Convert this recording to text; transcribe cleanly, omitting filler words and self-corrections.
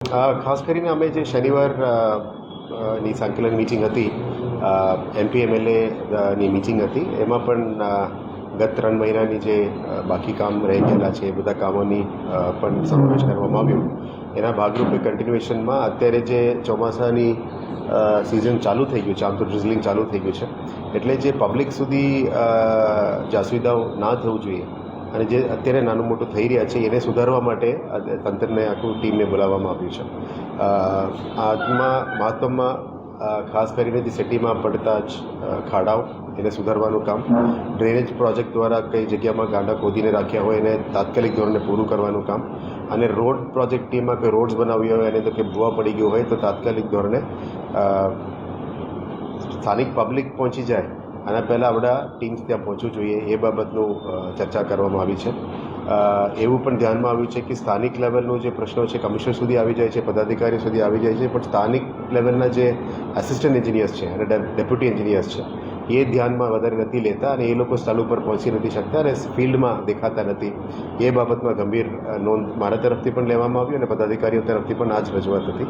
ખાસ કરીને અમે જે શનિવાર ની સંકલન મિટિંગ હતી, એમપી એમએલએની મિટિંગ હતી, એમાં પણ ગત 3 મહિનાની જે બાકી કામ રહી ગયેલા છે એ બધા કામોની પણ સમાવેશ કરવામાં આવ્યો. એના ભાગરૂપે કન્ટિન્યુએશનમાં અત્યારે જે ચોમાસાની સિઝન ચાલુ થઈ ગયું છે, આમ તો ડ્રિઝલિંગ ચાલુ થઈ ગયું છે, એટલે જે પબ્લિક સુધી જે અસુવિધાઓ ના થવું જોઈએ અને જે અત્યારે નાનું મોટું થઈ રહ્યા છે એને સુધારવા માટે તંત્રને આખું ટીમને બોલાવવામાં આવ્યું છે. મહત્વમાં ખાસ કરીને જે સિટીમાં પડતા જ ખાડાઓ એને સુધારવાનું કામ, ડ્રેનેજ પ્રોજેક્ટ દ્વારા કઈ જગ્યામાં ગાંડા ખોદીને રાખ્યા હોય એને તાત્કાલિક ધોરણે પૂરું કરવાનું કામ, અને રોડ પ્રોજેક્ટ ટીમમાં કોઈ રોડ્સ બનાવ્યા હોય અને તો કે ભૂવા પડી ગયું હોય તો તાત્કાલિક ધોરણે સ્થાનિક પબ્લિક પહોંચી જાય આના પહેલાં આપણા ટીમ્સ ત્યાં પહોંચવું જોઈએ એ બાબતનું ચર્ચા કરવામાં આવી છે. એવું પણ ધ્યાનમાં આવ્યું છે કે સ્થાનિક લેવલનું જે પ્રશ્નો છે કમિશનર સુધી આવી જાય છે, પદાધિકારી સુધી આવી જાય છે, પણ સ્થાનિક લેવલના જે આસિસ્ટન્ટ એન્જિનિયર્સ છે અને ડેપ્યુટી એન્જિનિયર્સ છે એ ધ્યાનમાં વધારે નથી લેતા અને એ લોકો સ્થળ ઉપર પહોંચી નથી શકતા અને ફિલ્ડમાં દેખાતા નથી. એ બાબતમાં ગંભીર નોંધ મારા તરફથી પણ લેવામાં આવી અને પદાધિકારીઓ તરફથી પણ આ જ રજૂઆત હતી.